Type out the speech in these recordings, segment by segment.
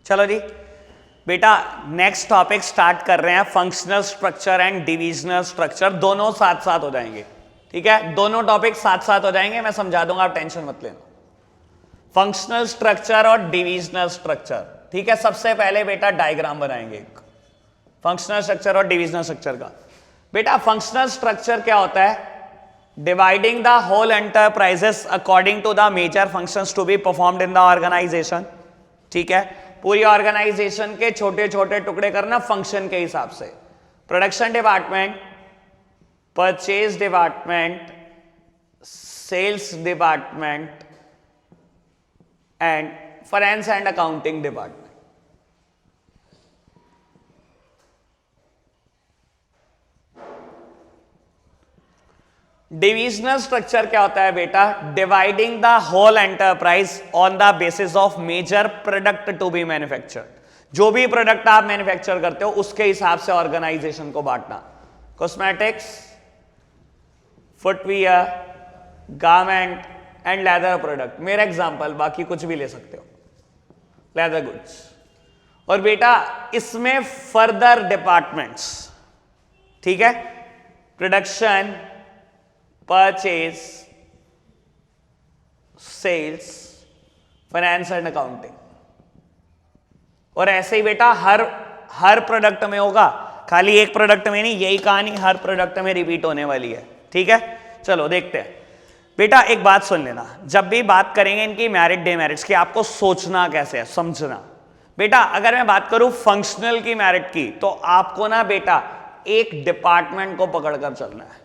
चलो जी बेटा, next topic start कर रहे हैं, functional structure and divisional structure, दोनों साथ साथ हो जाएंगे। ठीक है, दोनों टॉपिक साथ साथ हो जाएंगे, मैं समझा दूंगा, आप टेंशन मत लेना। फंक्शनल स्ट्रक्चर और डिविजनल स्ट्रक्चर, ठीक है। सबसे पहले बेटा डायग्राम बनाएंगे एक फंक्शनल स्ट्रक्चर और डिविजनल स्ट्रक्चर का। बेटा फंक्शनल स्ट्रक्चर क्या होता है? Dividing the whole enterprises according to the major functions to be performed in the organisation. ठीक है, पूरी ऑर्गेनाइजेशन के छोटे छोटे टुकड़े करना फंक्शन के हिसाब से। Production department, purchase department, sales department and finance and accounting department. Divisional structure क्या होता है बेटा? Dividing the whole enterprise on the basis of major product to be manufactured. जो भी प्रोडक्ट आप मैन्युफैक्चर करते हो उसके हिसाब से ऑर्गेनाइजेशन को बांटना। Cosmetics, footwear, garment and leather product, मेरा एग्जांपल, बाकी कुछ भी ले सकते हो, लेदर गुड्स। और बेटा इसमें फर्दर डिपार्टमेंट्स, ठीक है, production, purchase, sales, finance and accounting. और ऐसे ही बेटा हर प्रोडक्ट में होगा, खाली एक प्रोडक्ट में नहीं, यही कहानी हर प्रोडक्ट में रिपीट होने वाली है। ठीक है, चलो देखते हैं। बेटा एक बात सुन लेना, जब भी बात करेंगे इनकी मेरिट डिमेरिट्स की, आपको सोचना कैसे है, समझना। बेटा अगर मैं बात करूं फंक्शनल की मेरिट की, तो आपको ना बेटा एक डिपार्टमेंट को पकड़कर चलना है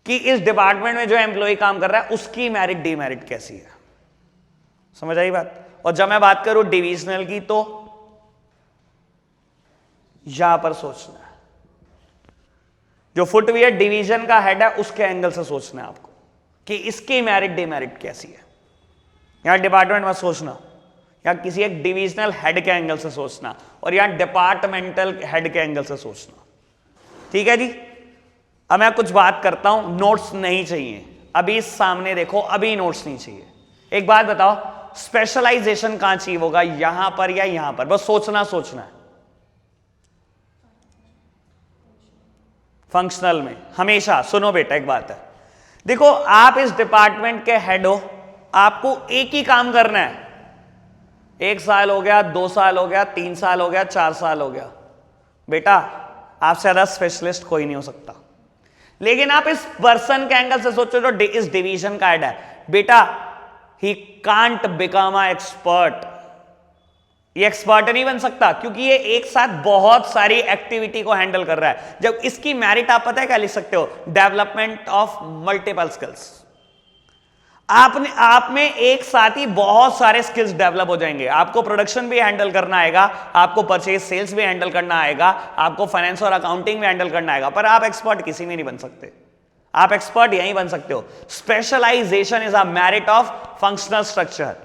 कि इस डिपार्टमेंट में जो एम्प्लॉय काम कर रहा है उसकी मेरिट डिमेरिट कैसी है। समझ आई बात? और जब मैं बात करूं डिविजनल की, तो यहां पर सोचना है, जो फुटवियर डिवीजन का हेड है उसके एंगल से सोचना है आपको कि इसकी मेरिट डिमेरिट कैसी है। यहां डिपार्टमेंट में सोचना, या किसी एक डिविजनल हेड के एंगल से सोचना, और यहां डिपार्टमेंटल हेड के एंगल से सोचना। ठीक है जी, अब मैं कुछ बात करता हूं, नोट्स नहीं चाहिए अभी, सामने देखो, अभी नोट्स नहीं चाहिए। एक बात बताओ, स्पेशलाइजेशन कहां चाहिए होगा, यहां पर या यहां पर? बस सोचना है। फंक्शनल में हमेशा। सुनो बेटा एक बात है, देखो आप इस डिपार्टमेंट के हेड हो, आपको एक ही काम करना है। 1 साल हो गया, 2 साल हो गया, 3 साल हो गया, 4 साल हो गया, बेटा आपसे ज्यादा स्पेशलिस्ट कोई नहीं हो सकता। लेकिन आप इस पर्सन के एंगल से सोचो जो इस डिवीजन का हेड है, बेटा he can't become a expert. ये एक्सपर्ट नहीं बन सकता क्योंकि ये एक साथ बहुत सारी एक्टिविटी को हैंडल कर रहा है। जब इसकी मेरिट आप पता है क्या लिख सकते हो? Development of multiple skills. आप में एक साथ ही बहुत सारे स्किल्स डेवलप हो जाएंगे। आपको प्रोडक्शन भी हैंडल करना आएगा, आपको परचेज सेल्स भी हैंडल करना आएगा, आपको फाइनेंस और अकाउंटिंग भी हैंडल करना आएगा, पर आप एक्सपर्ट किसी में नहीं बन सकते। आप एक्सपर्ट यहीं बन सकते हो। Specialisation is a merit of functional structure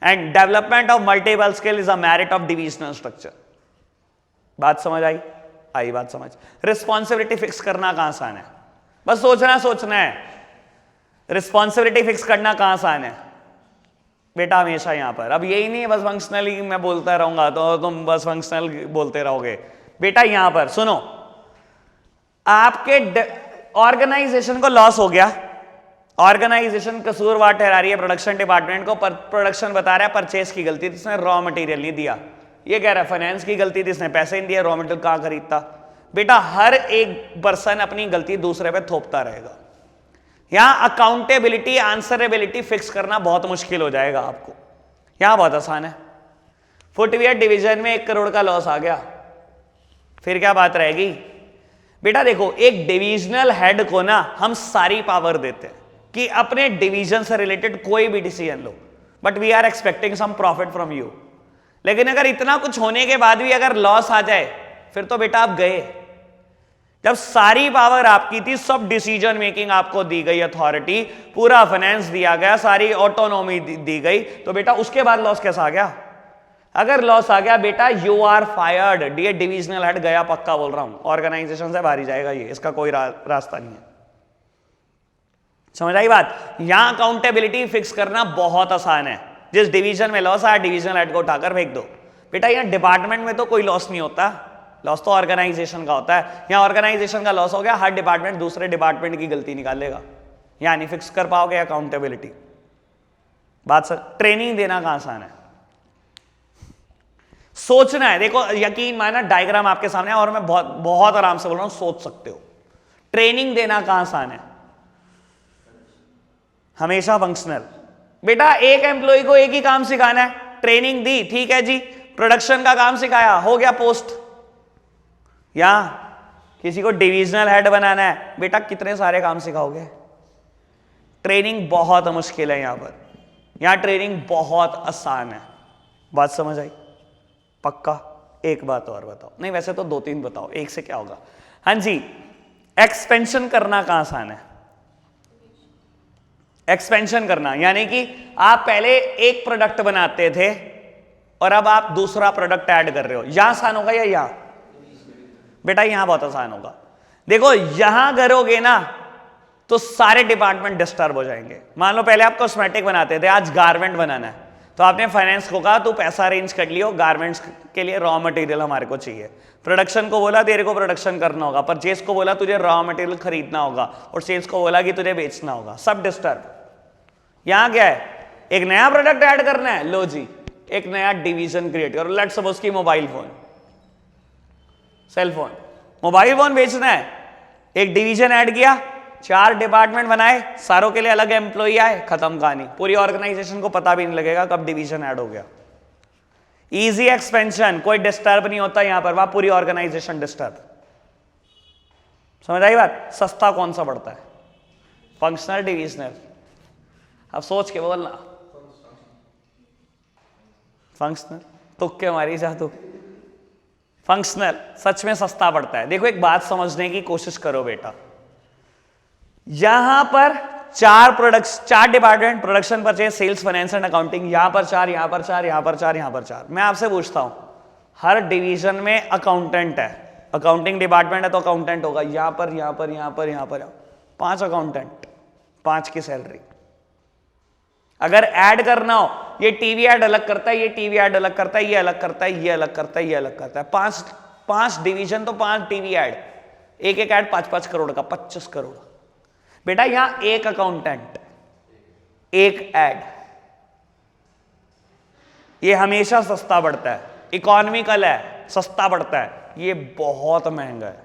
and development of multiple skill is a merit of divisional structure. बात समझ आई बात समझ? रिस्पॉन्सिबिलिटी फिक्स करना कहां आसान है? बस सोचना है। रिस्पॉन्सिबिलिटी फिक्स करना कहां आसान है बेटा? हमेशा यहां पर। अब यही नहीं बस फंक्शनल ही मैं बोलता रहूंगा तो तुम बस फंक्शनल बोलते रहोगे। बेटा यहां पर सुनो, आपके ऑर्गेनाइजेशन को लॉस हो गया, ऑर्गेनाइजेशन कसूरवार ठहरा रही है प्रोडक्शन डिपार्टमेंट को, प्रोडक्शन बता रहा है परचेज की गलती थी, इसने रॉ मटेरियल नहीं दिया। ये कह रहा है फाइनेंस की गलती थी, इसने पैसे नहीं दिए, रॉ मटेरियल कहां खरीदता। बेटा हर एक पर्सन अपनी गलती दूसरे पे थोपता रहेगा। यहां अकाउंटेबिलिटी, आंसरेबिलिटी फिक्स करना बहुत मुश्किल हो जाएगा आपको। यहां बहुत आसान है। फुटवियर डिवीजन में 1 करोड़ का लॉस आ गया, फिर क्या बात रहेगी? बेटा देखो, एक डिविजनल हेड को ना हम सारी पावर देते हैं कि अपने डिवीजन से रिलेटेड कोई भी डिसीजन लो, but we are expecting some profit from you. लेकिन अगर इतना कुछ होने के बाद भी अगर लॉस आ जाए, फिर तो बेटा आप गए। जब सारी पावर आपकी थी, सब डिसीजन मेकिंग आपको दी गई, अथॉरिटी, पूरा फाइनेंस दिया गया, सारी ऑटोनॉमी दी गई, तो बेटा उसके बाद लॉस कैसा आ गया? अगर लॉस आ गया बेटा, यू आर फायर्ड। ये डिविजनल हेड गया, पक्का बोल रहा हूं, ऑर्गेनाइजेशन से बाहर ही जाएगा ये, इसका कोई रास्ता नहीं है। समझ आई बात? यहां अकाउंटेबिलिटी फिक्स करना बहुत आसान है। जिस डिवीजन में लॉस आया, डिवीजनल हेड को उठाकर फेंक दो। बेटा यहाँ डिपार्टमेंट में तो कोई लॉस नहीं होता, लॉस तो ऑर्गेनाइजेशन का होता है। यहाँ ऑर्गेनाइजेशन का लॉस हो गया, हर डिपार्टमेंट दूसरे डिपार्टमेंट की गलती निकालेगा, यहाँ नहीं फिक्स कर पाओगे अकाउंटेबिलिटी। बात सर, ट्रेनिंग देना कहां आसान है, सोचना है। देखो यकीन माना डायग्राम आपके सामने है और मैं बहुत बहुत आराम से बोल रहा हूं, सोच सकते हो। ट्रेनिंग देना कहां आसान है, हमेशा फंक्शनल। बेटा एक एम्प्लॉय को एक ही काम सिखाना है, ट्रेनिंग दी, ठीक है जी, प्रोडक्शन का काम सिखाया, हो गया पोस्ट। या किसी को डिविजनल हेड बनाना है, बेटा कितने सारे काम सिखाओगे। ट्रेनिंग बहुत मुश्किल है यहां पर, यहां ट्रेनिंग बहुत आसान है। बात समझ आई? पक्का? एक बात और बताओ, नहीं वैसे तो 2-3 बताओ, एक से क्या होगा। हाँ जी, एक्सपेंशन करना कहां आसान है, एक्सपेंशन करना, यानी कि आप पहले एक प्रोडक्ट बनाते थे और अब आप दूसरा प्रोडक्ट ऐड कर रहे हो, यहां आसान होगा या यहां? बेटा यहां बहुत आसान होगा। देखो यहां करोगे ना तो सारे डिपार्टमेंट डिस्टर्ब हो जाएंगे। मान लो पहले आप कॉस्मेटिक बनाते थे, आज गारमेंट बनाना है, तो आपने फाइनेंस को कहा तू पैसा अरेंज कर लियो, गारमेंट्स के लिए रॉ मटेरियल हमारे को चाहिए। प्रोडक्शन को बोला तेरे को प्रोडक्शन करना होगा, परचेज को बोला तुझे रॉ मटेरियल खरीदना होगा, और सेल्स को बोला कि तुझे बेचना होगा, सब डिस्टर्ब। यहां क्या है, एक नया प्रोडक्ट ऐड करना है, लो जी एक नया डिवीजन क्रिएट करो। लेट्स सपोज की mobile phone, cell phone, mobile phone बेचना है, एक डिवीजन ऐड किया, 4 डिपार्टमेंट बनाए, सारों के लिए अलग एम्प्लॉई आए, खत्म कहानी। पूरी ऑर्गेनाइजेशन को पता भी नहीं लगेगा कब डिवीजन ऐड हो गया। इजी एक्सपेंशन, कोई डिस्टर्ब नहीं होता यहां पर, वहां पूरी ऑर्गेनाइजेशन डिस्टर्ब। समझ आई बात? सस्ता कौन सा पड़ता है, फंक्शनल डिविजनल? अब सोच के बोलना, फंक्शनल तुक्के मारी जा तू, फंक्शनल सच में सस्ता पड़ता है। देखो एक बात समझने की कोशिश करो बेटा, यहां पर 4 department, production, purchase, sales, finance and accounting, यहां पर 4, यहां पर 4, यहां पर 4, यहां पर 4। मैं आपसे पूछता हूं, हर डिवीजन में अकाउंटेंट है, अकाउंटिंग डिपार्टमेंट है तो अकाउंटेंट होगा, यहां पर, यहां पर, यहां पर, यहां पर 5 अकाउंटेंट, 5 की सैलरी। अगर ऐड करना हो, ये टीवी ऐड अलग करता है, ये टीवी ऐड अलग करता है, ये अलग करता है, ये अलग करता है, ये अलग करता है, 5 डिवीजन तो 5 टीवी ऐड, एक एक ऐड 5-5 करोड़ का, 25 करोड़। बेटा यहां एक अकाउंटेंट, एक ऐड, ये हमेशा सस्ता पड़ता है, इकोनॉमिकल है, सस्ता पड़ता है, ये बहुत महंगा है।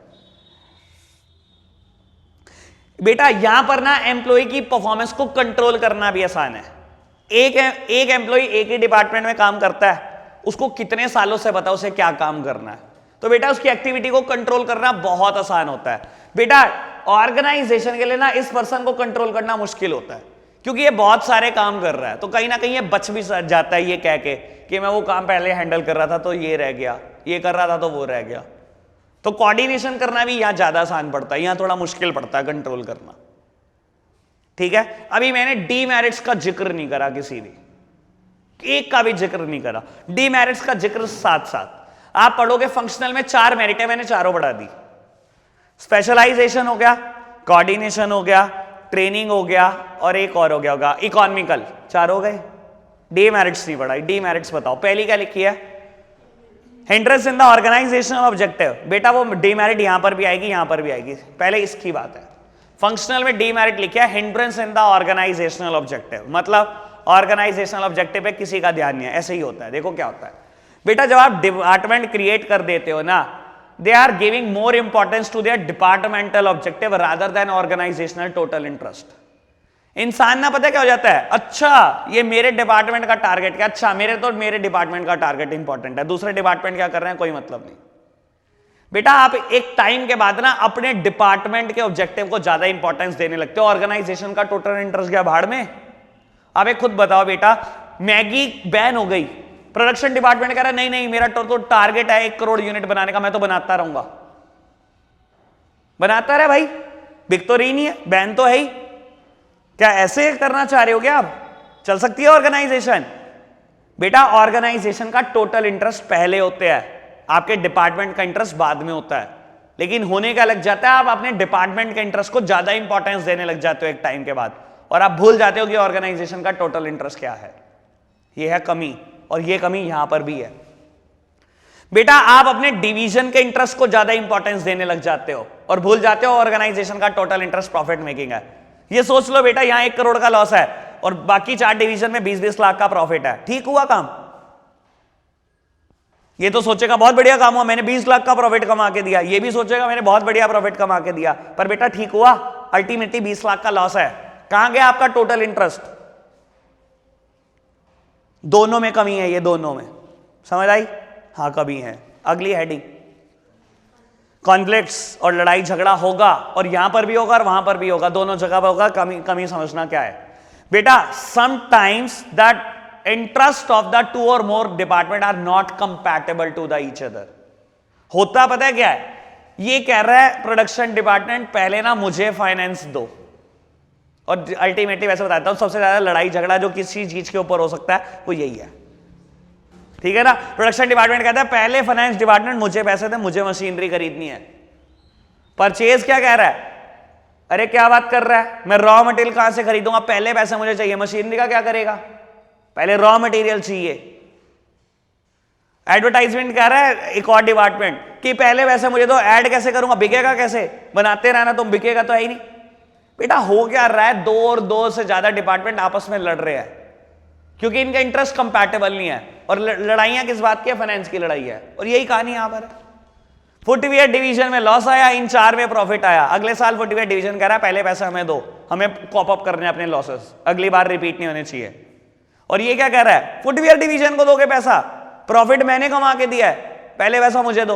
बेटा यहां पर ना एम्प्लॉय की परफॉर्मेंस को कंट्रोल करना भी आसान है। एक एम्प्लॉय एक ही डिपार्टमेंट में काम करता है, उसको कितने सालों से पता उसे क्या काम करना है, तो बेटा उसकी एक्टिविटी को कंट्रोल करना बहुत आसान होता है। बेटा ऑर्गेनाइजेशन के लिए ना इस पर्सन को कंट्रोल करना मुश्किल होता है, क्योंकि ये बहुत सारे काम कर रहा है, तो कहीं ना कहीं ये बच भी जाता है ये कह के कि मैं वो काम पहले हैंडल कर रहा था तो ये रह गया, ये कर रहा था तो वो रह गया। तो कोऑर्डिनेशन करना भी यहां ज्यादा आसान पड़ता है, यहां थोड़ा मुश्किल पड़ता है कंट्रोल करना। ठीक है, अभी मैंने डीमेरिट्स का जिक्र नहीं करा, किसी भी एक का भी जिक्र नहीं करा, डीमेरिट्स का जिक्र साथ साथ आप पढ़ोगे। फंक्शनल में 4 मेरिट है, मैंने चारों बढ़ा दी। स्पेशलाइजेशन हो गया, कोऑर्डिनेशन हो गया, ट्रेनिंग हो गया, और एक और हो गया होगा इकोनॉमिकल, 4 हो गए। डीमेरिट्स नहीं पढ़ाई, डीमेरिट्स बताओ। पहली क्या लिखी है, hindrance in the organisational objective. बेटा वो डीमेरिट यहां पर भी आएगी, यहां पर भी आएगी, पहले इसकी बात है। फंक्शनल में डीमेरिट लिखा है hindrance in the organisational objective, मतलब ऑर्गेनाइजेशनल ऑब्जेक्टिव पे किसी का ध्यान नहीं है, ऐसे ही होता है। देखो क्या होता है बेटा, जब आप डिपार्टमेंट क्रिएट कर देते हो ना, they are giving more importance to their departmental objective rather than organisational total interest. इंसान ना पता क्या हो जाता है, अच्छा ये मेरे डिपार्टमेंट का टारगेट क्या, अच्छा मेरे डिपार्टमेंट का टारगेट इंपॉर्टेंट है, दूसरे डिपार्टमेंट क्या कर रहे हैं कोई मतलब नहीं। बेटा आप एक टाइम के बाद ना अपने डिपार्टमेंट के ऑब्जेक्टिव को ज्यादा इंपॉर्टेंस देने लगते हो, ऑर्गेनाइजेशन का टोटल इंटरेस्ट गया भाड़ में। आप एक खुद बताओ बेटा, मैगी बैन हो गई, प्रोडक्शन डिपार्टमेंट कह रहा है नहीं नहीं मेरा तो टारगेट है 1 करोड़ यूनिट बनाने का, मैं तो बनाता रहूंगा। बनाता रहे भाई, बिक तो रही नहीं है, बैन तो है ही। क्या ऐसे करना चाह रहे हो क्या आप? चल सकती है ऑर्गेनाइजेशन? बेटा ऑर्गेनाइजेशन का टोटल इंटरेस्ट पहले होते हैं, आपके डिपार्टमेंट का इंटरेस्ट बाद में होता है। लेकिन होने का लग जाता है, आप अपने डिपार्टमेंट के इंटरेस्ट को ज्यादा इंपॉर्टेंस देने लग जाते हो एक टाइम के बाद, और आप भूल जाते हो कि ऑर्गेनाइजेशन का टोटल इंटरेस्ट क्या है। यह है कमी, और यह कमी यहां पर भी है। बेटा आप अपने डिवीजन के इंटरेस्ट को ज्यादा इंपॉर्टेंस देने लग जाते हो और भूल जाते हो ऑर्गेनाइजेशन का टोटल इंटरेस्ट प्रॉफिट मेकिंग है। ये सोच लो बेटा, यहां 1 करोड़ का लॉस है और बाकी 4 डिवीजन में 20-20 लाख का प्रॉफिट है, ठीक हुआ काम? ये तो सोचेगा बहुत बढ़िया काम हुआ, मैंने 20 लाख का प्रॉफिट कमा के दिया। ये भी सोचेगा मैंने बहुत बढ़िया प्रॉफिट कमा के दिया, पर बेटा ठीक हुआ? अल्टीमेटली 20 लाख का लॉस है। कहां गया आपका टोटल इंटरेस्ट? दोनों में कमी है, ये दोनों में, समझ आई? हाँ कमी है। अगली हेडिंग, कॉन्फ्लिक्ट्स और लड़ाई झगड़ा होगा, और यहां पर भी होगा और वहां पर भी होगा, दोनों जगह पर होगा। कमी समझना क्या है बेटा? Sometimes that interest of the 2 or more department are not compatible to the each other. होता पता है क्या है? ये कह रहा है प्रोडक्शन डिपार्टमेंट पहले ना मुझे फाइनेंस दो, और अल्टीमेटली वैसे बताता हूं सबसे ज्यादा लड़ाई झगड़ा जो किसी चीज के ऊपर हो सकता है वो यही है, ठीक है ना? प्रोडक्शन डिपार्टमेंट कहता है पहले फाइनेंस डिपार्टमेंट मुझे पैसे दे, मुझे मशीनरी खरीदनी है। परचेज क्या कह रहा है? अरे क्या बात कर रहा है, मैं रॉ मटेरियल कहां से खरीदूंगा, पहले पैसे मुझे चाहिए। मशीनरी का क्या करेगा? पहले रॉ मटेरियल चाहिए। एडवर्टाइजमेंट कह रहा है एक और डिपार्टमेंट कि पहले पैसे मुझे दो, ऐड कैसे करूंगा, बिकेगा कैसे? बनाते रहना तुम, बिकेगा तो है ही नहीं। बेटा हो क्या रहा है, 2 और 2 से ज्यादा डिपार्टमेंट आपस में लड़ रहे हैं क्योंकि इनका इंटरेस्ट कंपैटिबल नहीं है, और लड़ाइयां किस बात की है? फाइनेंस की लड़ाई है। और यही कहानी यहां पर है। फुटवियर डिवीजन में लॉस आया, इन 4 में प्रॉफिट आया। अगले साल फुटवियर डिवीजन कह रहा है पहले पैसे हमें दो, हमें कॉप अप करने अपने लॉसेस, अगली बार रिपीट नहीं होने चाहिए। और ये क्या कह रहा है? फुटवियर डिवीजन को दोगे पैसा, प्रॉफिट मैंने कमा के दिया है, पहले पैसा मुझे दो।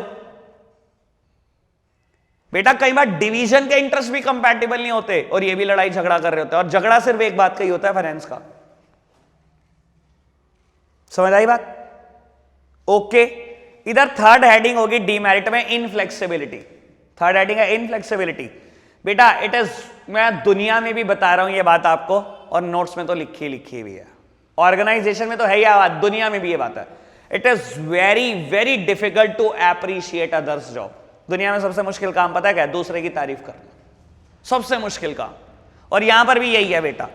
बेटा कई बार डिवीजन के इंटरेस्ट भी कंपैटिबल नहीं होते और ये भी लड़ाई झगड़ा कर रहे होते हैं, और झगड़ा सिर्फ एक बात का ही होता है, फाइनेंस का। समझ आई बात? ओके। इधर थर्ड हेडिंग होगी डीमेरिट में, इनफ्लेक्सिबिलिटी। थर्ड हेडिंग है इनफ्लेक्सिबिलिटी। बेटा इट इज, मैं दुनिया में भी बता रहा हूं ये बात आपको, और नोट्स में तो लिखी भी है, ऑर्गेनाइजेशन में तो है यह बात, दुनिया में भी ये बात है। It is very very difficult to appreciate others job. दुनिया में सबसे मुश्किल काम पता है क्या? दूसरे की तारीफ करना, सबसे मुश्किल काम। और यहां पर भी यही है बेटा,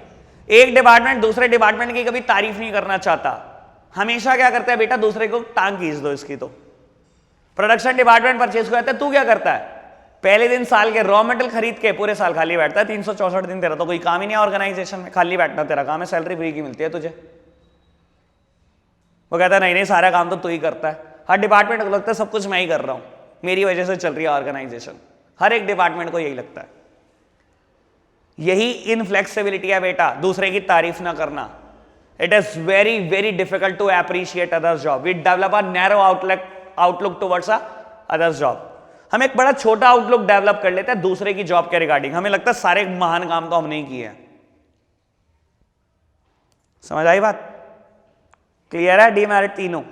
एक डिपार्टमेंट दूसरे डिपार्टमेंट की कभी तारीफ नहीं करना चाहता, हमेशा क्या करता है बेटा? दूसरे को टांग खींच दो इसकी। तो प्रोडक्शन डिपार्टमेंट परचेज को कहता है, तू क्या करता है? पहले दिन साल के रॉ मटेरियल खरीद के पूरे साल खाली बैठता है, 364 दिन तेरा तो कोई काम ही नहीं है ऑर्गेनाइजेशन में, खाली बैठना तेरा काम है, सैलरी फ्री की मिलती है तुझे। वो कहता है नहीं नहीं सारा काम तो तू ही करता है। हर डिपार्टमेंट को लगता है सब कुछ मैं ही कर रहा हूं, मेरी वजह से चल रही है ऑर्गेनाइजेशन। हर एक डिपार्टमेंट को यही लगता है। यही इनफ्लेक्सिबिलिटी है बेटा, दूसरे की तारीफ ना करना। It is very very difficult to appreciate others job. We develop a narrow outlook towards others job. हम एक बड़ा छोटा आउटलुक डेवलप कर लेते हैं दूसरे की जॉब के रिगार्डिंग। हमें लगता है सारे महान काम तो हमने ही किए हैं। समझ आई बात? क्लियर है? डीमेरिट तीनों।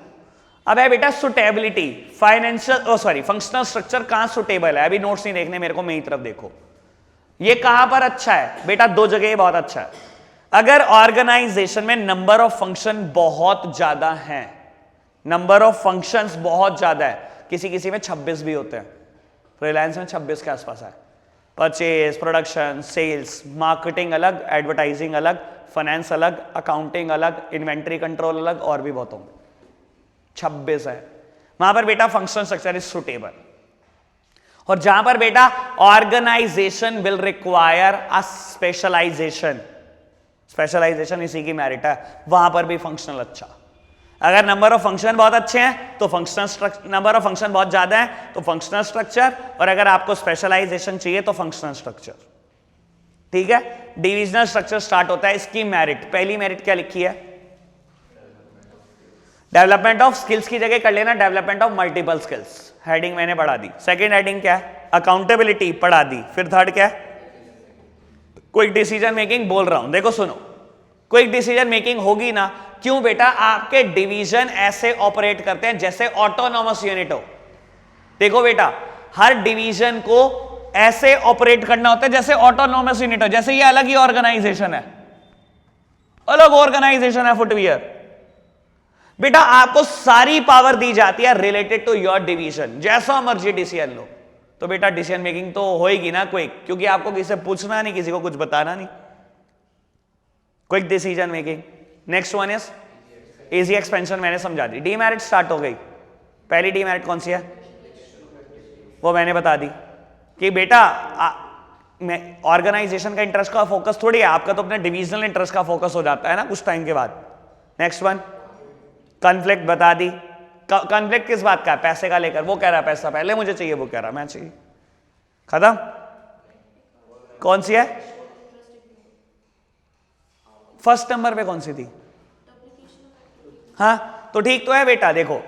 अब है बेटा सुटेबिलिटी, फाइनेंशियल फंक्शनल स्ट्रक्चर कहां सुटेबल है? अभी नोट्स नहीं देखने मेरे को, मेरी तरफ देखो। ये कहां पर अच्छा है बेटा? 2 जगह बहुत अच्छा है। अगर ऑर्गेनाइजेशन में नंबर ऑफ फंक्शन बहुत ज्यादा है, नंबर ऑफ फंक्शंस बहुत ज्यादा है, किसी में 26 भी होते हैं, रिलायंस में 26 के आसपास है। परचेज, प्रोडक्शन, सेल्स, मार्केटिंग अलग, एडवर्टाइजिंग अलग, फाइनेंस अलग, अकाउंटिंग अलग, इन्वेंट्री कंट्रोल अलग, और भी बहुत होंगे, 26 है। वहां पर बेटा फंक्शनल स्ट्रक्चर इज सुटेबल। और जहां पर बेटा organisation will require a specialisation, specialisation इसी की मेरिट है, वहां पर भी फंक्शनल अच्छा। अगर नंबर ऑफ फंक्शन बहुत अच्छे हैं तो functional structure, number of function बहुत ज्यादा है तो फंक्शनल स्ट्रक्चर, और अगर आपको स्पेशलाइजेशन चाहिए तो फंक्शनल स्ट्रक्चर। ठीक है? डिविजनल स्ट्रक्चर स्टार्ट होता है, इसकी मेरिट, पहली मेरिट क्या लिखी है? डेवलपमेंट ऑफ स्किल्स की जगह कर लेना development of multiple skills. Heading मैंने पढ़ा दी। सेकेंड हेडिंग क्या है? अकाउंटेबिलिटी पढ़ा दी। फिर थर्ड क्या है? क्विक डिसीजन मेकिंग बोल रहा हूं, देखो सुनो, क्विक डिसीजन मेकिंग होगी ना। क्यों बेटा? आपके डिवीजन ऐसे ऑपरेट करते हैं जैसे ऑटोनॉमस यूनिट हो। देखो बेटा, हर डिवीजन को ऐसे ऑपरेट करना होता है जैसे ऑटोनॉमस यूनिट हो, जैसे ये अलग ही ऑर्गेनाइजेशन है, अलग ऑर्गेनाइजेशन है फुटवियर। बेटा आपको सारी पावर दी जाती है रिलेटेड टू योर डिवीजन, जैसा मर्जी डिसीजन लो। तो बेटा डिसीजन मेकिंग तो होएगी ना क्विक, क्योंकि आपको किसी से पूछना नहीं, किसी को कुछ बताना नहीं। Quick decision making. Next one is easy expansion, मैंने समझा दी। डीमेरिट स्टार्ट हो गई। पहली डीमेरिट कौन सी है? वो मैंने बता दी कि बेटा ऑर्गेनाइजेशन का इंटरेस्ट का फोकस थोड़ी है, आपका तो अपने डिविजनल इंटरेस्ट का फोकस हो जाता है ना कुछ टाइम के बाद। नेक्स्ट वन, कॉन्फ्लिक्ट बता दी। कॉन्फ्लिक्ट किस बात का है? पैसे का लेकर। वो कह रहा है पैसा पहले मुझे चाहिए, वो कह रहा मैं चाहिए, खत्म। कौन सी है? फर्स्ट नंबर पे कौन सी थी? हाँ तो ठीक तो है बेटा। देखो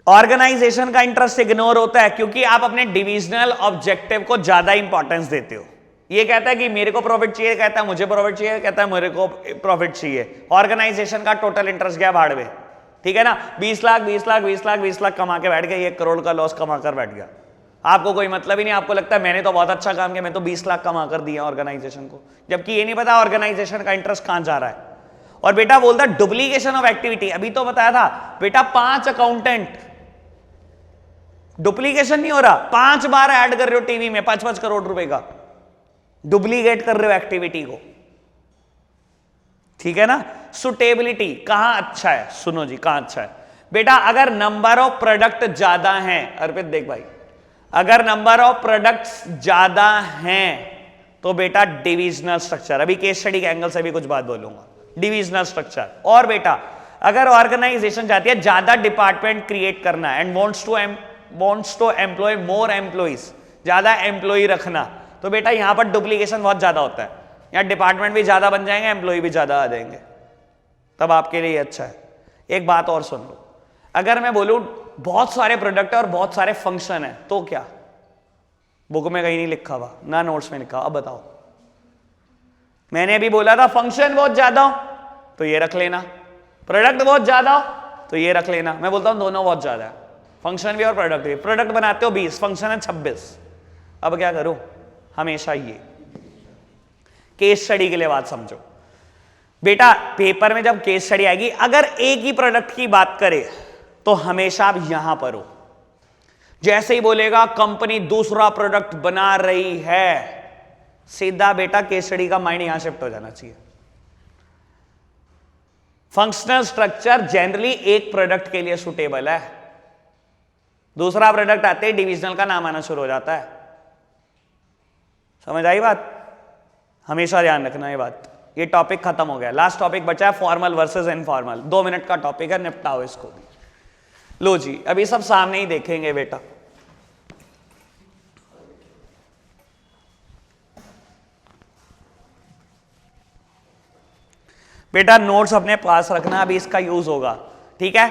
ऑर्गेनाइजेशन का इंटरेस्ट इग्नोर होता है क्योंकि आप अपने डिविजनल ऑब्जेक्टिव को ज्यादा इंपॉर्टेंस देते हो। ये कहता है कि मेरे को प्रॉफिट चाहिए, कहता है मुझे प्रॉफिट चाहिए, कहता है मेरे को प्रॉफिट चाहिए। ऑर्गेनाइजेशन का टोटल इंटरेस्ट गया भाड़ में, ठीक है ना। 20 लाख 20 लाख 20 लाख 20 लाख कमा के बैठ गया, 1 करोड़ का लॉस कमा कर बैठ गया। आपको कोई मतलब ही नहीं, आपको लगता है मैंने तो बहुत अच्छा काम किया, मैं तो 20 लाख कमा कर दिया ऑर्गेनाइजेशन को, जबकि ये नहीं पता ऑर्गेनाइजेशन का इंटरेस्ट कहां जा रहा है। और बेटा बोलता डुप्लीकेशन ऑफ एक्टिविटी, अभी तो बताया था बेटा 5 अकाउंटेंट, डुप्लीकेशन नहीं हो रहा, 5 बार ऐड कर रहे हो टीवी में 5-5 करोड़ रुपए का, डुप्लीकेट कर रहे हो एक्टिविटी को, ठीक है ना। सुटेबिलिटी कहां अच्छा है? सुनो जी कहां अच्छा है बेटा, अगर नंबर ऑफ प्रोडक्ट ज्यादा हैं, अर्पित देख भाई, अगर नंबर ऑफ प्रोडक्ट्स ज्यादा हैं तो बेटा डिविजनल स्ट्रक्चर, अभी केस स्टडी के एंगल से भी कुछ बात बोलूंगा, डिविजनल स्ट्रक्चर। और बेटा अगर ऑर्गेनाइजेशन चाहती है ज्यादा डिपार्टमेंट क्रिएट करना and wants to employ more employees, ज्यादा एम्प्लॉय रखना, तो बेटा यहां पर डुप्लीकेशन बहुत ज्यादा होता है, यहां डिपार्टमेंट भी ज्यादा बन जाएंगे, एम्प्लॉय भी ज्यादा आ जाएंगे, तब आपके लिए अच्छा है। एक बात और सुन लो, अगर मैं बोलूं बहुत सारे प्रोडक्ट और बहुत सारे फंक्शन है तो क्या? बुक में कहीं नहीं लिखा हुआ ना नोट्स में लिखा। अब बताओ, मैंने अभी बोला था फंक्शन बहुत ज्यादा हो तो ये रख लेना, प्रोडक्ट बहुत ज्यादा हो तो ये रख लेना। मैं बोलता हूं दोनों बहुत ज्यादा है, फंक्शन भी और प्रोडक्ट भी। प्रोडक्ट बनाते हो 20, फंक्शन है 26, अब क्या करूं? हमेशा ये केस स्टडी के लिए बात समझो बेटा, पेपर में जब केस स्टडी आएगी अगर एक ही प्रोडक्ट की बात करे तो हमेशा आप यहां पर हो। जैसे ही बोलेगा कंपनी दूसरा प्रोडक्ट बना रही है, सीधा बेटा केस स्टडी का माइंड यहां शिफ्ट हो जाना चाहिए। फंक्शनल स्ट्रक्चर जनरली एक प्रोडक्ट के लिए सुटेबल है, दूसरा प्रोडक्ट आते ही डिविजनल का नाम आना शुरू हो जाता है। समझ आई बात? हमेशा ध्यान रखना ये बात। ये टॉपिक खत्म हो गया, लास्ट टॉपिक बचा है फॉर्मल वर्सेस इनफॉर्मल। 2 मिनट का टॉपिक है, निपटाओ इसको भी। लो जी अभी सब सामने ही देखेंगे बेटा। बेटा नोट्स अपने पास रखना, अभी इसका यूज होगा, ठीक है।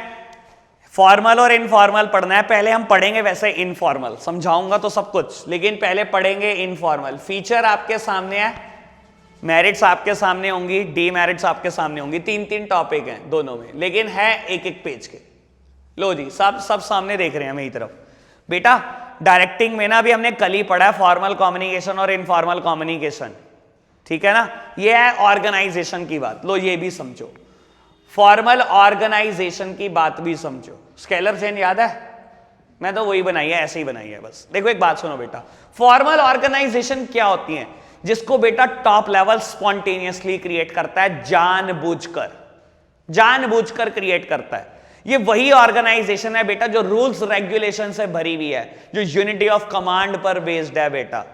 फॉर्मल और इनफॉर्मल पढ़ना है, पहले हम पढ़ेंगे वैसे इनफॉर्मल, समझाऊंगा तो सब कुछ, लेकिन पहले पढ़ेंगे इनफॉर्मल। फीचर आपके सामने है, मेरिट्स आपके सामने होंगी, डीमेरिट्स आपके सामने होंगी, 3-3 टॉपिक हैं दोनों में, लेकिन है एक पेज के। लो जी सब सामने देख रहे हैं मेरी तरफ। बेटा डायरेक्टिंग में ना अभी हमने कल ही पढ़ा है फॉर्मल कम्युनिकेशन और इनफॉर्मल कम्युनिकेशन, ठीक है ना। ये है ऑर्गेनाइजेशन की बात, लो ये भी समझो। फॉर्मल ऑर्गेनाइजेशन की बात भी समझो। स्केलर चेन याद है? मैं तो वही बनाई है, ऐसे ही बनाई है बस। देखो एक बात सुनो बेटा, फॉर्मल ऑर्गेनाइजेशन क्या होती है? जिसको बेटा टॉप लेवल स्पॉन्टेनियसली क्रिएट करता है, जानबूझकर क्रिएट करता है। ये वही ऑर्गेनाइजेशन है बेटा जो रूल्स रेगुलेशन से भरी हुई है, जो यूनिटी ऑफ कमांड पर बेस्ड है बेटा,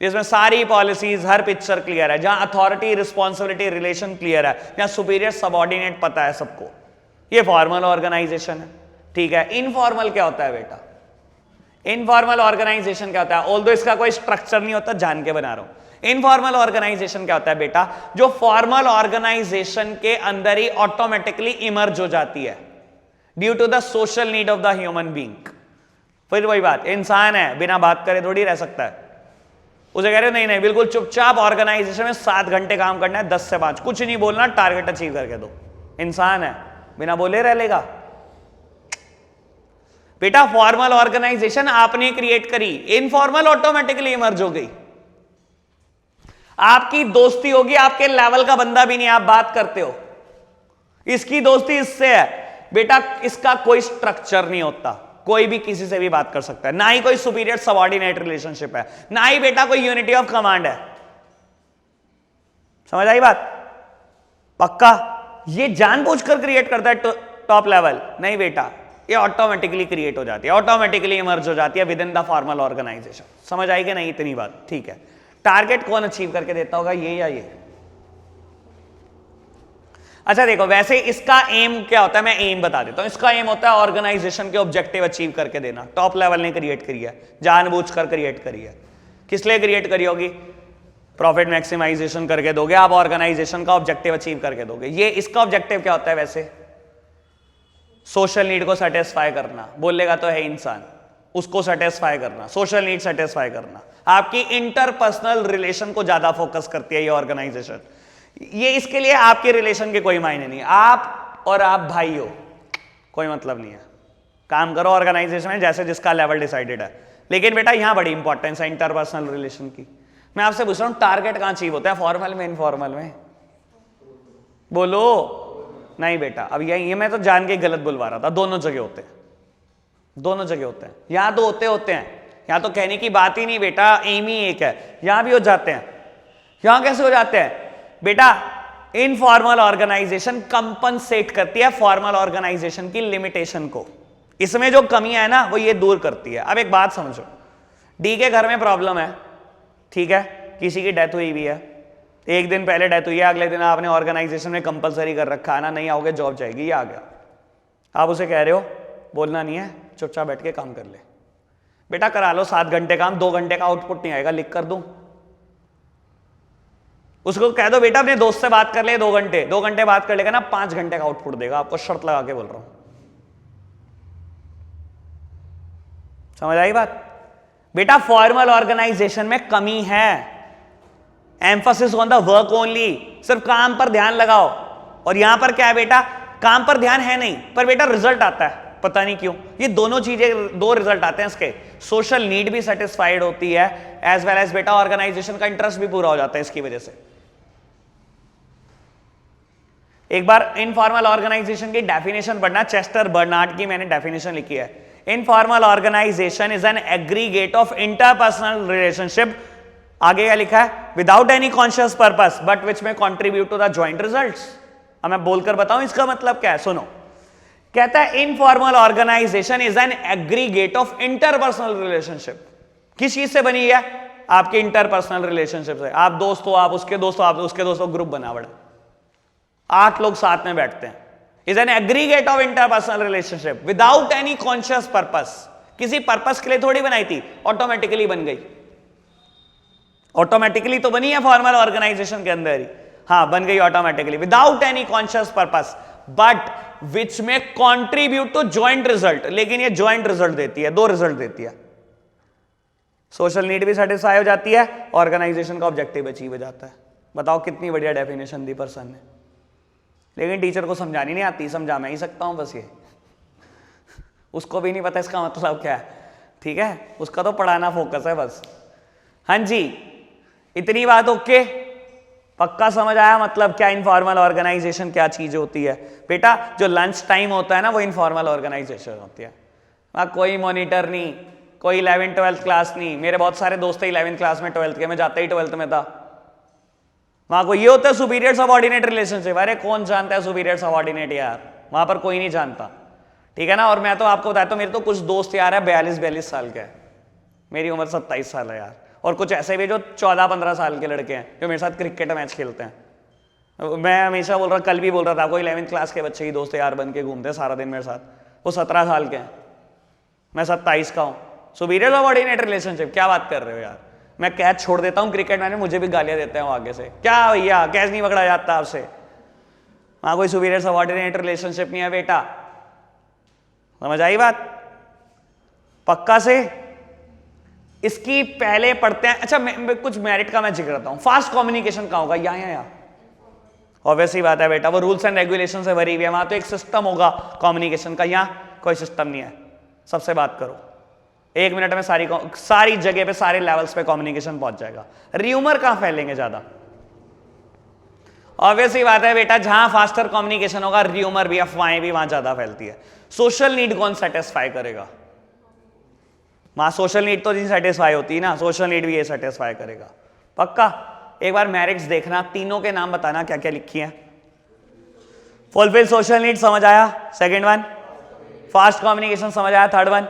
जिसमें सारी पॉलिसीज, हर पिक्चर क्लियर है, जहां अथॉरिटी रिस्पॉन्सिबिलिटी रिलेशन क्लियर है, जहां सुपीरियर सबऑर्डिनेट पता है सबको। ये फॉर्मल ऑर्गेनाइजेशन है, ठीक है। इनफॉर्मल क्या होता है बेटा? इनफॉर्मल ऑर्गेनाइजेशन क्या होता है? ऑल्दो इसका कोई स्ट्रक्चर नहीं होता, जान के बना रहा हूं। इनफॉर्मल ऑर्गेनाइजेशन क्या होता है बेटा? जो फॉर्मल ऑर्गेनाइजेशन के अंदर ही ऑटोमेटिकली इमर्ज हो जाती है due to the social need of the human being. फिर वही बात, इंसान है, बिना बात करे थोड़ी रह सकता है। उसे कह रहे हो नहीं नहीं बिल्कुल चुपचाप ऑर्गेनाइजेशन में 7 घंटे काम करना है, 10 से 5 कुछ नहीं बोलना, टारगेट अचीव करके दो। इंसान है, बिना बोले रह लेगा बेटा। फॉर्मल ऑर्गेनाइजेशन आपने क्रिएट करी, इनफॉर्मल ऑटोमेटिकली इमर्ज हो गई। आपकी दोस्ती होगी, आपके लेवल का बंदा भी नहीं, आप बात करते हो, इसकी दोस्ती इससे है बेटा। इसका कोई स्ट्रक्चर नहीं होता, कोई भी किसी से भी बात कर सकता है, ना ही कोई सुपीरियर सबऑर्डिनेट रिलेशनशिप है, ना ही बेटा कोई यूनिटी ऑफ कमांड है। समझ आई बात? पक्का? ये जानबूझकर क्रिएट करता है टॉप लेवल? नहीं बेटा, ये ऑटोमेटिकली क्रिएट हो जाती है, ऑटोमेटिकली इमर्ज हो जाती है within the formal organisation. समझ आई कि नहीं इतनी बात? ठीक है। टारगेट कौन अचीव करके देता होगा, ये या ये? अच्छा देखो, वैसे इसका एम क्या होता है, मैं एम बता देता हूं। इसका एम होता है ऑर्गेनाइजेशन के ऑब्जेक्टिव अचीव करके देना। टॉप लेवल ने क्रिएट करी है, जानबूझकर क्रिएट करी है। किस लिए क्रिएट करी होगी? प्रॉफिट मैक्सिमाइजेशन करके दोगे आप, ऑर्गेनाइजेशन का ऑब्जेक्टिव अचीव करके दोगे। ये इसका ऑब्जेक्टिव क्या होता है वैसे? सोशल नीड को सेटिस्फाई करना। बोलेगा तो है इंसान, उसको सेटिस्फाई करना, सोशल नीड सेटिस्फाई करना। आपकी इंटरपर्सनल रिलेशन को ज्यादा फोकस करती है ये ऑर्गेनाइजेशन। ये इसके लिए आपके रिलेशन के कोई मायने नहीं, आप और आप भाई हो, कोई मतलब नहीं है। काम करो ऑर्गेनाइजेशन में जैसे जिसका लेवल डिसाइडेड है। लेकिन बेटा यहां बड़ी इंपॉर्टेंस है इंटरपर्सनल रिलेशन की। मैं आपसे पूछ रहा हूं टारगेट कहां अचीव होता है, फॉर्मल में इनफॉर्मल में? बोलो। नहीं बेटा, अब ये मैं तो जान के गलत बुलवा रहा था। दोनों जगह होते हैं, दोनों जगह होते हैं। यहां तो होते हैं, यहां तो कहने की बात ही नहीं बेटा, एम ही एक है। यहां भी हो जाते हैं। यहां कैसे हो जाते हैं बेटा? इनफॉर्मल ऑर्गेनाइजेशन कंपनसेट करती है फॉर्मल ऑर्गेनाइजेशन की लिमिटेशन को। इसमें जो कमियां है ना वो ये दूर करती है। अब एक बात समझो, डी के घर में प्रॉब्लम है, ठीक है, किसी की डेथ हुई भी है, एक दिन पहले डेथ हुई है, अगले दिन आपने ऑर्गेनाइजेशन में कंपलसरी कर रखा है ना, नहीं आओगे जॉब जाएगी, ये आ गया। आप उसे कह रहे हो बोलना नहीं है, चुपचाप बैठ के काम कर ले। बेटा करा लो 7 घंटे काम, 2 घंटे का आउटपुट नहीं आएगा, लिख कर दूं? उसको कह दो बेटा अपने दोस्त से बात कर ले 2 घंटे, 2 घंटे बात कर लेगा ना 5 घंटे का आउटपुट देगा आपको, शर्त लगा के बोल रहा हूं। समझ आई बात? बेटा फॉर्मल ऑर्गेनाइजेशन में कमी है, emphasis on the work only, सिर्फ काम पर ध्यान लगाओ। और यहां पर क्या है बेटा, काम पर ध्यान है नहीं, पर बेटा रिजल्ट आता है, पता नहीं क्यों। ये दोनों चीजें, 2 रिजल्ट आते हैं इसके। सोशल नीड भी सेटिस्फाइड होती है, एज वेल एज बेटा ऑर्गेनाइजेशन का इंटरेस्ट भी पूरा हो जाता है इसकी वजह से। एक बार इनफॉर्मल ऑर्गेनाइजेशन की डेफिनेशन पढ़ना, चेस्टर बर्नार्ड की मैंने डेफिनेशन लिखी है। Informal organisation is an aggregate of interpersonal relationship, आगे क्या लिखा है, without any conscious purpose but which may contribute to the joint results. अब मैं बोलकर बताऊं इसका मतलब क्या है, सुनो। कहता है informal organisation is an aggregate of interpersonal relationship. किस चीज से बनी है? आपके इंटरपर्सनल रिलेशनशिप से। आप दोस्त हो, आप उसके दोस्त हो, आप उसके दोस्त हो, ग्रुप बना बड़ा, 8 लोग साथ में बैठते हैं। Is an aggregate of interpersonal relationship without any conscious purpose. किसी पर्पस के लिए थोड़ी बनाई थी, ऑटोमेटिकली बन गई। ऑटोमेटिकली तो बनी है फॉर्मल ऑर्गेनाइजेशन के अंदर ही, हाँ बन गई automatically, without any conscious purpose but which may contribute to joint result. लेकिन ये ज्वाइंट रिजल्ट देती है, 2 रिजल्ट देती है। सोशल नीड भी सेटिस्फाई हो जाती है, ऑर्गेनाइजेशन का ऑब्जेक्टिव अचीव हो जाता है। बताओ कितनी बढ़िया डेफिनेशन दी पर्सन ने। लेकिन टीचर को समझानी नहीं आती, समझा मैं ही सकता हूं बस, ये उसको भी नहीं पता इसका मतलब क्या है, ठीक है, उसका तो पढ़ाना फोकस है बस। हाँ जी, इतनी बात ओके, पक्का समझ आया मतलब क्या इनफॉर्मल ऑर्गेनाइजेशन क्या चीज होती है? बेटा जो लंच टाइम होता है ना वो इनफॉर्मल ऑर्गेनाइजेशन होती है। वहां कोई मॉनिटर नहीं, कोई 11th 12th क्लास नहीं। मेरे बहुत सारे दोस्त 11th क्लास में, 12th के, मैं जाते ही 12th में था। वहां को ये होता है सुपीरियर सबऑर्डिनेट रिलेशनशिप। अरे कौन जानता है सुपीरियर सबऑर्डिनेट यार, वहां पर कोई नहीं जानता, ठीक है ना। और मैं तो आपको बताता हूं, मेरे तो कुछ दोस्त यार है 42-42 साल के, मेरी उम्र 27 साल है यार। और कुछ ऐसे भी जो 14-15 साल के लड़के हैं जो मेरे साथ क्रिकेट मैच खेलते हैं। मैं हमेशा बोल रहा, कल भी बोल रहा था, कोई 11th क्लास के बच्चे ही दोस्त यार बन के घूमते हैं सारा दिन मेरे साथ। वो 17 साल के हैं, मैं 27 का हूँ। सुपीरियर सबऑर्डिनेट रिलेशनशिप क्या बात कर रहे हो यार? मैं कैच छोड़ देता हूँ क्रिकेट मैच में, मुझे भी गालियां देते हैं आगे से, क्या भैया कैच नहीं पकड़ा जाता आपसे। वहां कोई सुपीरियर सबऑर्डिनेट रिलेशनशिप नहीं है बेटा, समझ आई बात? पक्का से इसकी पहले पढ़ते हैं। अच्छा कुछ मेरिट का मैं जिक्र करता हूं। फास्ट कम्युनिकेशन कहां होगा? यहाँ ऑब्वियसली बात है बेटा, वो रूल्स एंड रेगुलेशन से भरी हुई है, वहां तो एक सिस्टम होगा कम्युनिकेशन का, यहाँ कोई सिस्टम नहीं है। सबसे बात करो 1 मिनट में सारी जगह पे, सारे लेवल्स पे कम्युनिकेशन पहुंच जाएगा। र्यूमर कहां फैलेंगे ज्यादा? ऑब्वियसली बात है बेटा, जहां फास्टर कम्युनिकेशन होगा र्यूमर भी, अफवाहें भी वहां ज्यादा फैलती है। सोशल नीड कौन सेटिस्फाई करेगा? वहां सोशल नीड तो नहीं सेटिस्फाई होती है ना, सोशल नीड भी ये सेटिस्फाई करेगा। पक्का एक बार मेरिट्स देखना, तीनों के नाम बताना क्या क्या लिखी है। फुलफिल सोशल नीड, समझ आया? सेकंड वन फास्ट कम्युनिकेशन समझ आया? Third one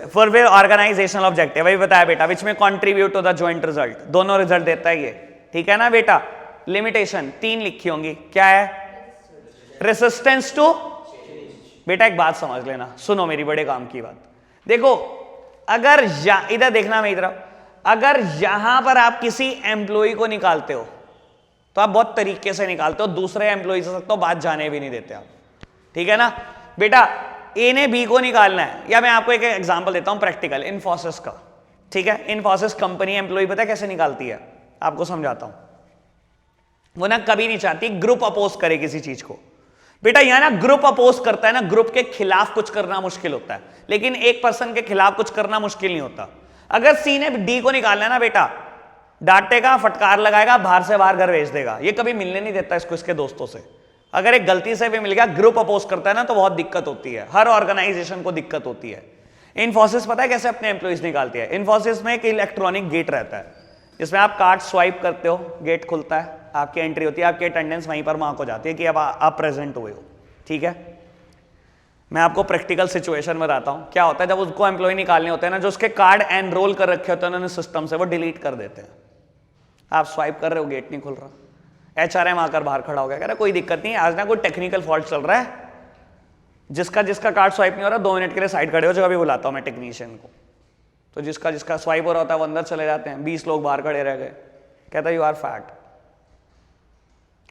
fulfil organisational objective, वही बताया बेटा, विच में contribute to the joint result, दोनों रिजल्ट देता है ये, ठीक है ना बेटा। लिमिटेशन 3 लिखी होंगी, क्या है? रेसिस्टेंस टू, बेटा एक बात समझ लेना, सुनो मेरी बड़े काम की बात, देखो अगर इधर देखना मेरी तरफ, अगर यहां पर आप किसी एम्प्लॉय को निकालते हो तो आप बहुत तरीके से निकालते हो, दूसरे एम्प्लॉय से तो बात जाने भी नहीं देते आप, ठीक है ना बेटा। ए ने बी को निकालना है, या मैं आपको एक एग्जांपल देता हूं प्रैक्टिकल, इन्फोसिस का, ठीक है। इन्फोसिस कंपनी एम्प्लॉय पता है कैसे निकालती है, आपको समझाता हूं। वो ना कभी नहीं चाहती ग्रुप अपोज करे किसी चीज को, बेटा यहां ना ग्रुप अपोज करता है ना, ग्रुप के खिलाफ कुछ करना मुश्किल होता है, लेकिन एक पर्सन के खिलाफ कुछ करना मुश्किल नहीं होता। अगर सी ने डी को निकालना है ना बेटा, डांटेगा, फटकार लगाएगा, बाहर से बाहर घर भेज देगा, ये कभी मिलने नहीं देता इसको इसके दोस्तों से। अगर एक गलती से भी मिल गया, ग्रुप अपोज करता है ना, तो बहुत दिक्कत होती है, हर ऑर्गेनाइजेशन को दिक्कत होती है। इन्फोसिस पता है कैसे अपने एम्प्लॉइज निकालती है? इन्फोसिस में एक इलेक्ट्रॉनिक गेट रहता है, जिसमें आप कार्ड स्वाइप करते हो, गेट खुलता है, आपकी एंट्री होती है, आपकी अटेंडेंस वहीं पर मार्क हो जाती है कि अब आप प्रेजेंट हुए हो, ठीक है। मैं आपको प्रैक्टिकल सिचुएशन बताता हूं क्या होता है जब उसको एम्प्लॉय निकालने होते हैं ना, जो उसके कार्ड एनरोल कर रखे होते हैं उन्होंने सिस्टम से, वो डिलीट कर देते हैं। आप स्वाइप कर रहे हो, गेट नहीं खुल रहा, एचआरएम आकर बाहर खड़ा हो गया, कह रहा कोई दिक्कत नहीं है, आज ना कोई टेक्निकल फॉल्ट चल रहा है, जिसका कार्ड स्वाइप नहीं हो रहा 2 मिनट के लिए साइड खड़े हो जाओ, अभी बुलाता हूं मैं टेक्नीशियन को। तो जिसका स्वाइप हो रहा होता है वो अंदर चले जाते हैं, 20 लोग बाहर खड़े रह गए, कहता है यू आर फैट,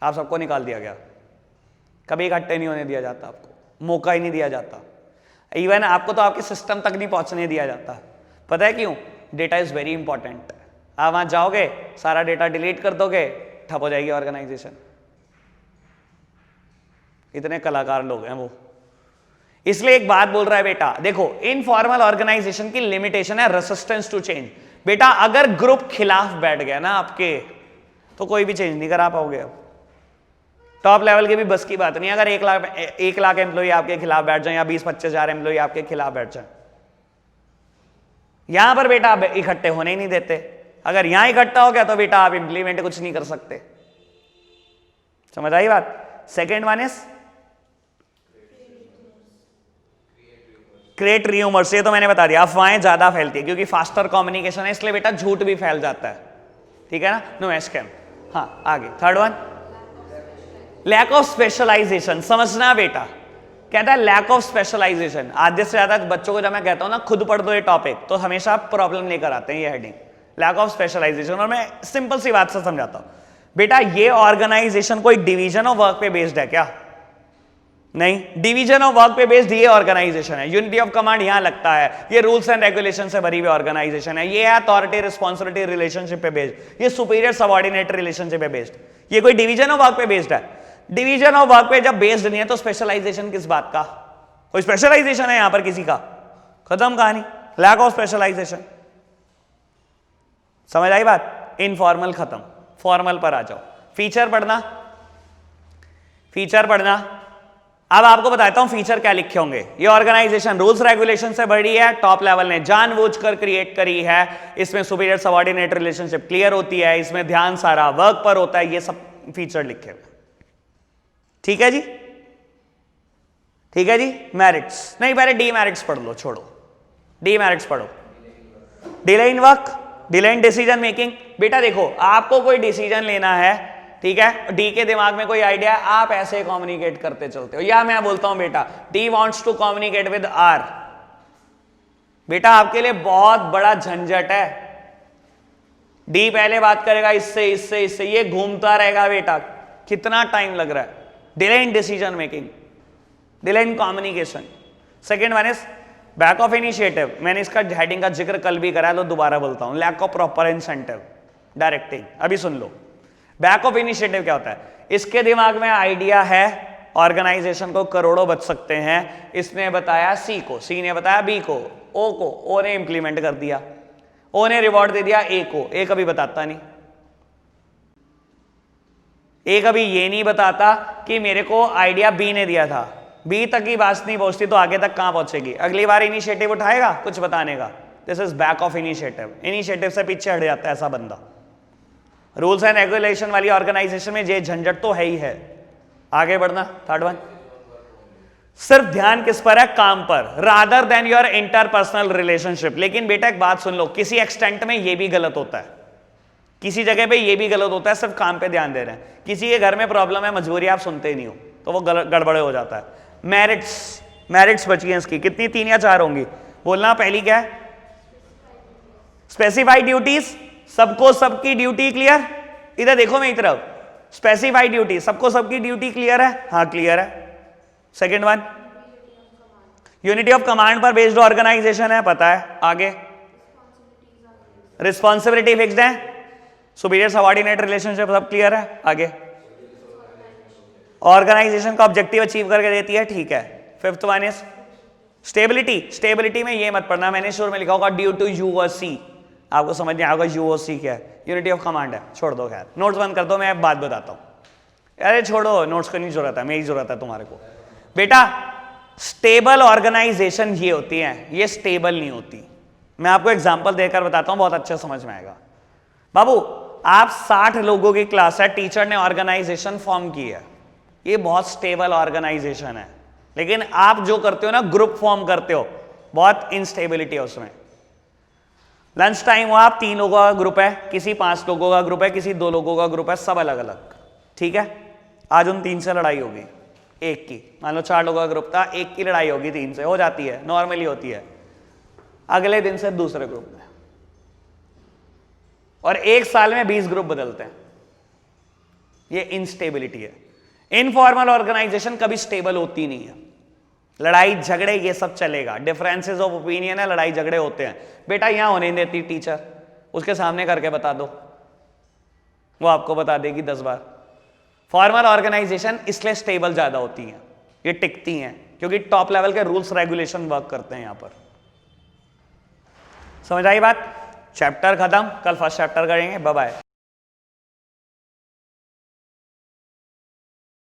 आप सबको निकाल दिया गया, कभी इकट्ठे नहीं होने दिया जाता, आपको मौका ही नहीं दिया जाता, इवन आपको तो आपके सिस्टम तक नहीं पहुंचने दिया जाता। पता है क्यों? Data is very important. आप वहां जाओगे, सारा डेटा डिलीट कर दोगे, ठप हो जाएगी ऑर्गेनाइजेशन। इतने कलाकार लोग हैं वो, इसलिए एक बात बोल रहा है बेटा, देखो इनफॉर्मल ऑर्गेनाइजेशन की लिमिटेशन है रेसिस्टेंस टू चेंज। बेटा अगर ग्रुप खिलाफ बैठ गया ना आपके, तो कोई भी चेंज नहीं करा पाओगे। अब टॉप लेवल के भी बस की बात नहीं, अगर 1 लाख एम्प्लॉय आपके खिलाफ बैठ जाए या 20-25 हजार एम्प्लॉय आपके खिलाफ बैठ जाए, यहां पर बेटा आप इकट्ठे होने ही नहीं देते। अगर यहां इकट्ठा हो गया तो बेटा आप इंप्लीमेंट कुछ नहीं कर सकते। समझ आई बात? Second one is create rumours, ये तो मैंने बता दिया, अफवाहें ज्यादा फैलती है क्योंकि फास्टर कम्युनिकेशन है, इसलिए बेटा झूठ भी फैल जाता है, ठीक है ना, नो स्कैम। हाँ आगे third one, lack of specialisation. समझना बेटा, कहता है लैक ऑफ स्पेशलाइजेशन। आधे से ज्यादा बच्चों को जब मैं कहता हूं ना खुद पढ़ दो ये टॉपिक, तो हमेशा प्रॉब्लम लेकर आते हैं ये हेडिंग, लैक ऑफ स्पेशलाइजेशन। और मैं सिंपल सी बात से समझाता हूं बेटा, ये ऑर्गेनाइजेशन कोई डिवीजन ऑफ वर्क पे बेस्ड है क्या? नहीं, डिवीजन ऑफ वर्क पे बेस्ड ये ऑर्गेनाइजेशन है। यूनिटी ऑफ कमांड यहां लगता है, ये रूल्स एंड रेगुलेशन से भरी हुई ऑर्गेनाइजेशन है, ये है अथॉरिटी रिस्पॉन्सिबिलिटी रिलेशनशिप पे बेस्ड, ये सुपीरियर सबऑर्डिनेट रिलेशनशिप पे बेस्ड, ये कोई डिवीजन ऑफ वर्क पे बेस्ड है। डिवीजन ऑफ वर्क पे जब बेस्ड नहीं है तो स्पेशलाइजेशन किस बात का? कोई स्पेशलाइजेशन है यहां पर किसी का? खत्म कहानी, लैक ऑफ स्पेशलाइजेशन। समझ आई बात? इनफॉर्मल खत्म, फॉर्मल पर आ जाओ। फीचर पढ़ना, फीचर पढ़ना। अब आपको बताता हूं फीचर क्या लिखे होंगे। ये ऑर्गेनाइजेशन रूल्स रेगुलेशन से बड़ी है, टॉप लेवल ने जानबूझकर क्रिएट करी है, इसमें सुपीरियर सबऑर्डिनेट रिलेशनशिप क्लियर होती है, इसमें ध्यान सारा वर्क पर होता है, ये सब फीचर लिखे हुए। ठीक है जी, ठीक है जी। मेरिट्स नहीं, पहले डीमेरिट्स पढ़ लो, छोड़ो डीमेरिट्स पढ़ो। Delay in work, delay in decision making. बेटा देखो, आपको कोई डिसीजन लेना है, ठीक है, डी के दिमाग में कोई आइडिया है, आप ऐसे कम्युनिकेट करते चलते हो, या मैं बोलता हूं बेटा D wants to communicate with R, बेटा आपके लिए बहुत बड़ा झंझट है। डी पहले बात करेगा इससे इससे इससे, ये घूमता रहेगा बेटा, कितना टाइम लग रहा है। Delay in decision making, delay in communication. Second one is back of initiative, मैंने इसका हेडिंग का जिक्र कल भी करा, लो दोबारा बोलता हूं, lack of proper incentive directing. अभी सुन लो, बैक ऑफ इनिशिएटिव क्या होता है? इसके दिमाग में आइडिया है, ऑर्गेनाइजेशन को करोड़ों बच सकते हैं, इसने बताया सी को, सी ने बताया बी को, ओ को, ओ ने इंप्लीमेंट कर दिया, ओ ने रिवॉर्ड दे दिया ए को, ए कभी बताता नहीं, ए कभी ये नहीं बताता कि मेरे को आइडिया बी ने दिया था, बी तक की बात नहीं पहुंचती तो आगे तक कहां पहुंचेगी? अगली बार इनिशिएटिव उठाएगा कुछ बताने का, this is back of initiative. Initiative से पीछे हट जाता है ऐसा बंदा। रूल्स एंड रेगुलेशन वाली ऑर्गेनाइजेशन में ये झंझट तो है ही है। आगे बढ़ना, थर्ड वन सिर्फ ध्यान किस पर है? काम पर, rather than your interpersonal relationship. लेकिन बेटा एक बात सुन लो, किसी एक्सटेंट में यह भी गलत होता है, किसी जगह पे ये भी गलत होता है, सिर्फ काम पे ध्यान दे रहे हैं। किसी के घर में प्रॉब्लम है, मजबूरी आप सुनते ही नहीं हो, तो वो गड़बड़े हो जाता है। मेरिट्स बची हैं इसकी, कितनी? 3 या 4 होंगी, बोलना। पहली क्या है? स्पेसिफाइड ड्यूटीज, सबको सबकी ड्यूटी क्लियर। इधर देखो मेरी तरफ, स्पेसिफाइड ड्यूटी, सबको सबकी ड्यूटी क्लियर है? हाँ क्लियर है। Second one, unity of command पर बेस्ड ऑर्गेनाइजेशन है, पता है। आगे, रिस्पॉन्सिबिलिटी फिक्स्ड है, सुपीरियर सबऑर्डिनेट रिलेशनशिप, सब क्लियर है। आगे, ऑर्गेनाइजेशन का ऑब्जेक्टिव अचीव करके देती है, ठीक है। Fifth one is stability. Stability में ये मत पढ़ना, मैंने शुरू में लिखा होगा ड्यू टू यूओसी, आपको समझ नहीं आएगा यूओसी क्या है। यूनिटी ऑफ कमांड है, छोड़ दो, खैर नोट्स बंद कर दो, मैं बात बताता हूं। अरे छोड़ो, नोट्स की नहीं जरूरत है, मेरी जरूरत है तुम्हारे को। बेटा स्टेबल ऑर्गेनाइजेशन ये होती है, ये स्टेबल नहीं होती। मैं आपको एग्जांपल देकर बताता हूं, बहुत अच्छे समझ में आएगा। बाबू आप 60 लोगों की क्लास है, टीचर ने ऑर्गेनाइजेशन फॉर्म की है, ये बहुत स्टेबल ऑर्गेनाइजेशन है। लेकिन आप जो करते हो ना, ग्रुप फॉर्म करते हो, बहुत इनस्टेबिलिटी है उसमें। लंच टाइम हुआ, आप 3 लोगों का ग्रुप है, किसी 5 लोगों का ग्रुप है, किसी 2 लोगों का ग्रुप है, सब अलग अलग, ठीक है। आज उन 3 से लड़ाई होगी, एक की, मान लो 4 लोगों का ग्रुप था, एक की लड़ाई होगी 3 से, हो जाती है, नॉर्मली होती है। अगले दिन से दूसरे ग्रुप में, और 1 साल में 20 ग्रुप बदलते हैं, ये इनस्टेबिलिटी है। इनफॉर्मल ऑर्गेनाइजेशन कभी स्टेबल होती नहीं है, लड़ाई झगड़े ये सब चलेगा, डिफरेंसेस ऑफ ओपिनियन है, लड़ाई झगड़े होते हैं। बेटा यहां होने देती टीचर, उसके सामने करके बता दो, वो आपको बता देगी 10 बार। फॉर्मल ऑर्गेनाइजेशन इसलिए स्टेबल ज्यादा होती हैं, ये टिकती हैं, क्योंकि टॉप लेवल के रूल्स रेगुलेशन वर्क करते हैं यहां पर। समझ आई बात? चैप्टर खत्म, कल फर्स्ट चैप्टर करेंगे। Bye bye.